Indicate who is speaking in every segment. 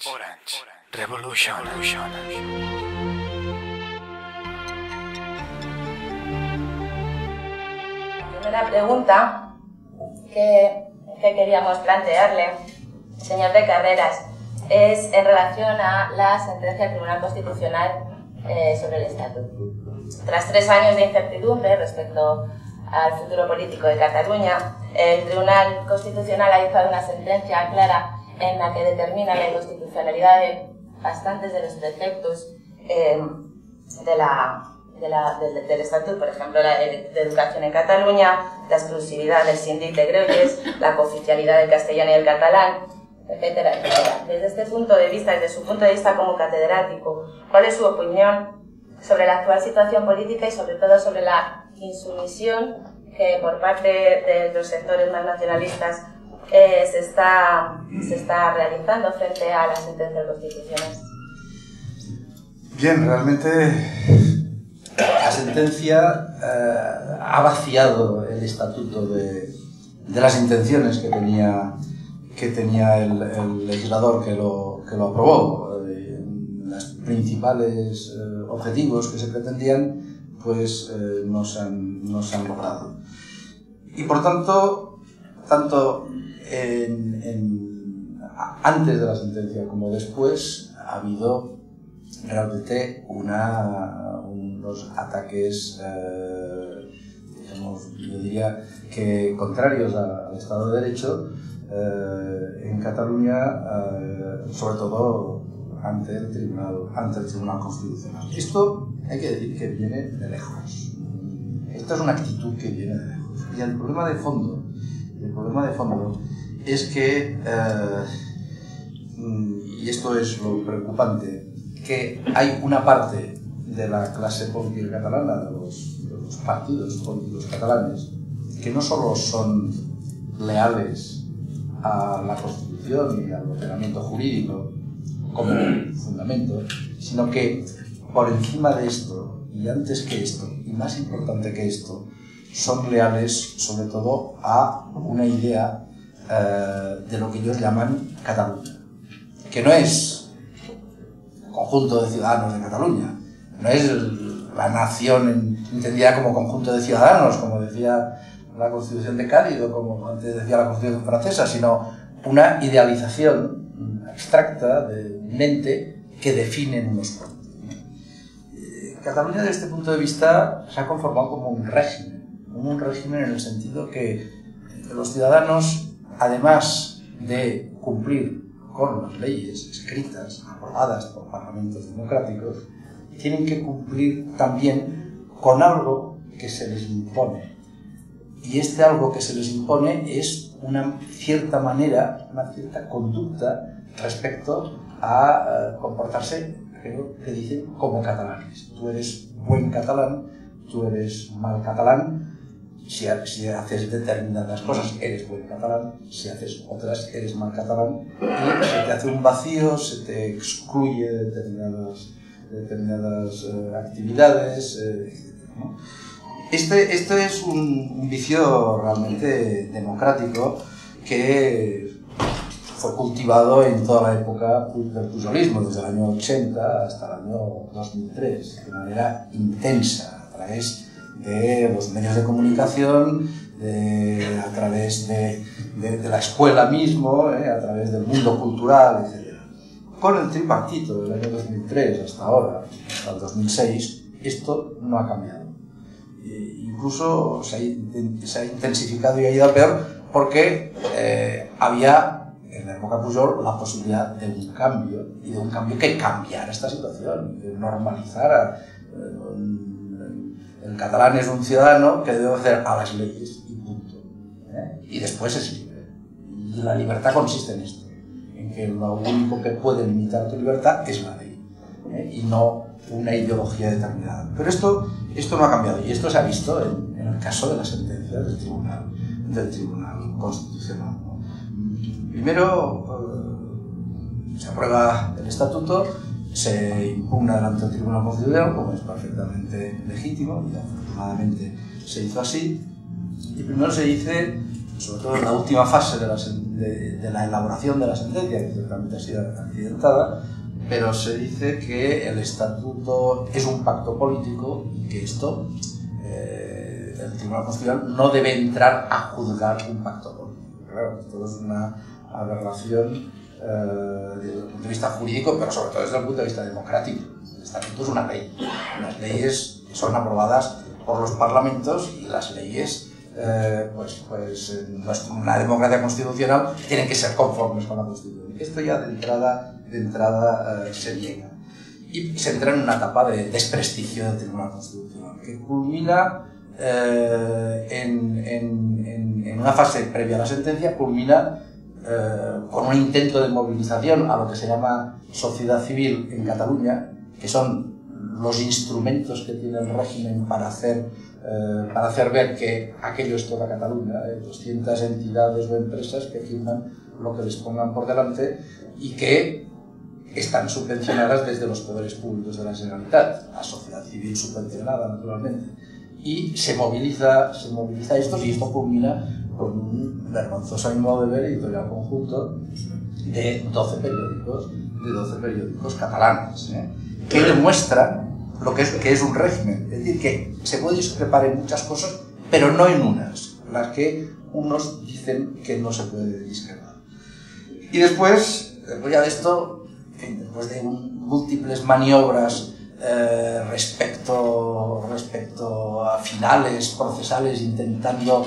Speaker 1: Orange. Revolution.
Speaker 2: La primera pregunta que queríamos plantearle, señor de Carreras, es en relación a la sentencia del Tribunal Constitucional sobre el Estatuto. Tras 3 años de incertidumbre respecto al futuro político de Cataluña, el Tribunal Constitucional ha dictado una sentencia clara en la que determina la inconstitucionalidad de bastantes de los preceptos del Estatuto, por ejemplo, la de educación en Cataluña, la exclusividad del síndic de Greuges, la cooficialidad del castellano y el catalán, etcétera, etcétera. Desde este punto de vista, desde su punto de vista como catedrático, ¿cuál es su opinión sobre la actual situación política y sobre todo sobre la insumisión que por parte de los sectores más nacionalistas se está realizando frente a las sentencias constitucionales?
Speaker 3: Bien, realmente la sentencia ha vaciado el estatuto de las intenciones que tenía el legislador que lo aprobó. Los principales objetivos que se pretendían pues no se han logrado. Y por tanto antes de la sentencia como después ha habido realmente unos ataques, digamos, yo diría que contrarios al Estado de Derecho en Cataluña, sobre todo ante el Tribunal Constitucional. Esto hay que decir que viene de lejos. Esta es una actitud que viene de lejos. Y el problema de fondo es que, y esto es lo preocupante, que hay una parte de la clase política catalana, de los partidos políticos catalanes, que no solo son leales a la Constitución y al ordenamiento jurídico como fundamento, sino que por encima de esto, y antes que esto, y más importante que esto, son leales sobre todo a una idea de lo que ellos llaman Cataluña, que no es conjunto de ciudadanos de Cataluña, no es la nación entendida como conjunto de ciudadanos, como decía la Constitución de Cádiz o como antes decía la Constitución francesa, sino una idealización abstracta de mente que definen unos cuantos. Cataluña, desde este punto de vista, se ha conformado como un régimen en el sentido que los ciudadanos, además de cumplir con las leyes escritas, aprobadas por parlamentos democráticos, tienen que cumplir también con algo que se les impone. Y este algo que se les impone es una cierta manera, una cierta conducta respecto a comportarse, creo que dicen, como catalanes. Tú eres buen catalán, tú eres mal catalán. Si haces determinadas cosas, eres buen catalán. Si haces otras, eres mal catalán. Y se te hace un vacío, se te excluye determinadas actividades, etc., ¿no? Este es un vicio realmente democrático que fue cultivado en toda la época del pujolismo, desde el año 80 hasta el año 2003, de manera intensa, a través de los medios de comunicación, a través de la escuela mismo, a través del mundo cultural, etc. Con el tripartito del año 2003 hasta ahora, hasta el 2006, esto no ha cambiado. Incluso se ha intensificado y ha ido a peor porque había en la época Pujol la posibilidad de un cambio, y de un cambio que cambiara esta situación, de normalizar. El catalán es un ciudadano que debe obedecer a las leyes y punto. Y después es libre. Y la libertad consiste en esto, en que lo único que puede limitar tu libertad es la ley, y no una ideología determinada. Pero esto no ha cambiado, y esto se ha visto en el caso de las sentencias del Tribunal Constitucional, ¿no? Primero se aprueba el estatuto, se impugna delante del Tribunal Constitucional, como es perfectamente legítimo, y afortunadamente se hizo así. Y primero se dice, sobre todo en la última fase de de la elaboración de la sentencia, que ciertamente ha sido accidentada, pero se dice que el estatuto es un pacto político y que esto, el Tribunal Constitucional no debe entrar a juzgar un pacto político. Claro, esto es una aberración desde el punto de vista jurídico, pero sobre todo desde el punto de vista democrático. El estatuto es una ley. Las leyes son aprobadas por los parlamentos y las leyes, en una democracia constitucional, tienen que ser conformes con la Constitución. Esto ya de entrada se niega. Y se entra en una etapa de desprestigio del Tribunal Constitucional, que culmina en una fase previa a la sentencia, culmina con un intento de movilización a lo que se llama sociedad civil en Cataluña, que son los instrumentos que tiene el régimen para hacer ver que aquello es toda Cataluña, 200 entidades o empresas que firman lo que les pongan por delante y que están subvencionadas desde los poderes públicos de la Generalitat, la sociedad civil subvencionada naturalmente, y se moviliza esto y esto culmina con un vergonzoso ánimo de ver editorial conjunto de 12 periódicos catalanes, que demuestran lo que es un régimen, es decir, que se puede discrepar en muchas cosas, pero no en unas, las que unos dicen que no se puede discrepar. Y después ya de esto, en fin, después de múltiples maniobras respecto a finales procesales, intentando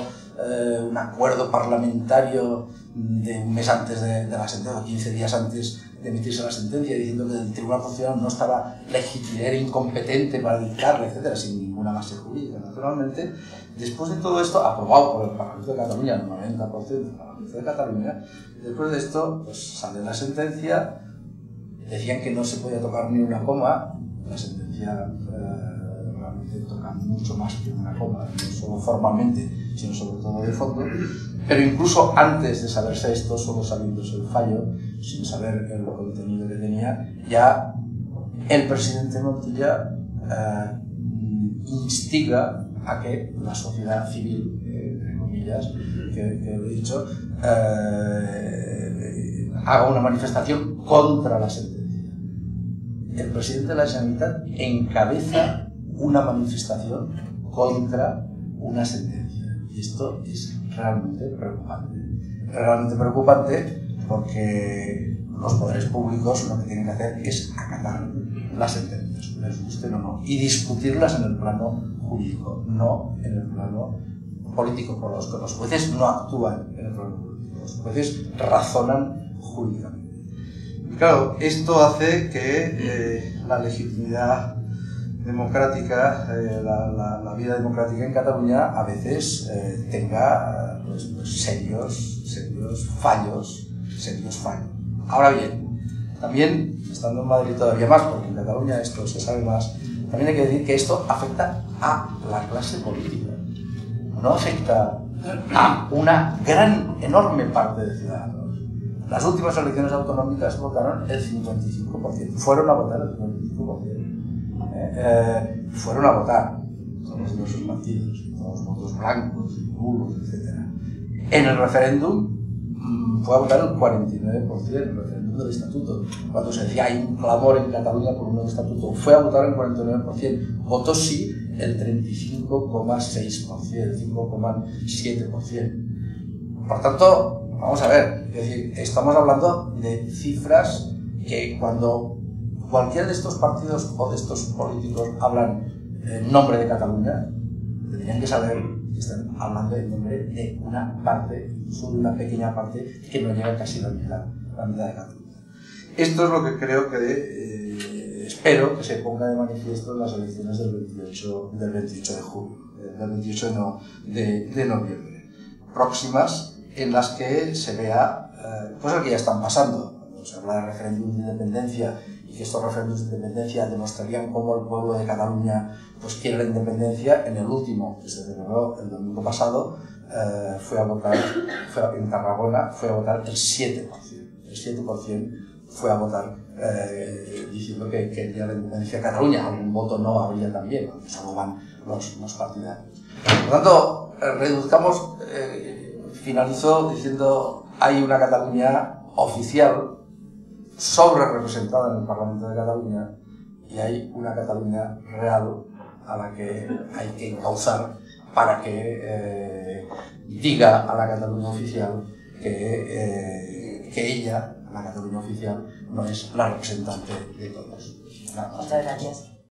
Speaker 3: un acuerdo parlamentario de un mes antes de la sentencia, 15 días antes de emitirse la sentencia, diciendo que el Tribunal Constitucional no estaba legítimo, era incompetente para dictarla, etcétera, sin ninguna base jurídica, naturalmente. Después de todo esto, aprobado por el Parlamento de Cataluña, el 90% del Parlamento de Cataluña, después de esto, pues sale la sentencia, decían que no se podía tocar ni una coma, la sentencia realmente toca mucho más que una coma, no solo formalmente, sino sobre todo de fondo, pero incluso antes de saberse esto, solo sabiéndose el fallo, sin saber el contenido que tenía, ya el presidente Montilla instiga a que la sociedad civil, entre comillas, que he dicho, haga una manifestación contra la sentencia. El presidente de la Generalitat encabeza una manifestación contra una sentencia. Y esto es realmente preocupante. Realmente preocupante porque los poderes públicos lo que tienen que hacer es acatar las sentencias, les gusten o no, y discutirlas en el plano jurídico, no en el plano político, por los que los jueces no actúan en el plano político, los jueces razonan jurídicamente. Y claro, esto hace que la legitimidad democrática, la vida democrática en Cataluña a veces tenga serios fallos. Ahora bien, también, estando en Madrid todavía más, porque en Cataluña esto se sabe más, también hay que decir que esto afecta a la clase política, no afecta a una enorme parte de ciudadanos. Las últimas elecciones autonómicas votaron el 55%, fueron a votar el 55%. Fueron a votar todos los diversos partidos, todos los votos blancos, nulos, etc. En el referéndum fue a votar el 49%, el referéndum del estatuto. Cuando se decía hay un clamor en Cataluña por un nuevo estatuto, fue a votar el 49%, votó sí el 35,6%, el 5,7%. Por tanto, vamos a ver, es decir, estamos hablando de cifras que cuando cualquiera de estos partidos o de estos políticos hablan en nombre de Cataluña, tendrían que saber que están hablando en nombre de una parte, incluso de una pequeña parte, que no llega casi a la mitad de Cataluña. Esto es lo que creo que espero que se ponga de manifiesto en las elecciones del 28 de julio, del 28 de noviembre, próximas, en las que se vea cosas que ya están pasando. Cuando se habla de referéndum de independencia y que estos referéndums de independencia demostrarían cómo el pueblo de Cataluña pues quiere la independencia, en el último, que se celebró el domingo pasado, fue a votar, en Tarragona, fue a votar el 7%. El 7% fue a votar diciendo que quería la independencia de Cataluña. Algún voto no habría también, porque solo van los partidarios. Por lo tanto, reduzcamos, finalizo diciendo hay una Cataluña oficial, sobre representada en el Parlamento de Cataluña, y hay una Cataluña real a la que hay que encauzar para que diga a la Cataluña oficial que ella, la Cataluña oficial, no es la representante de todos.
Speaker 2: Muchas gracias.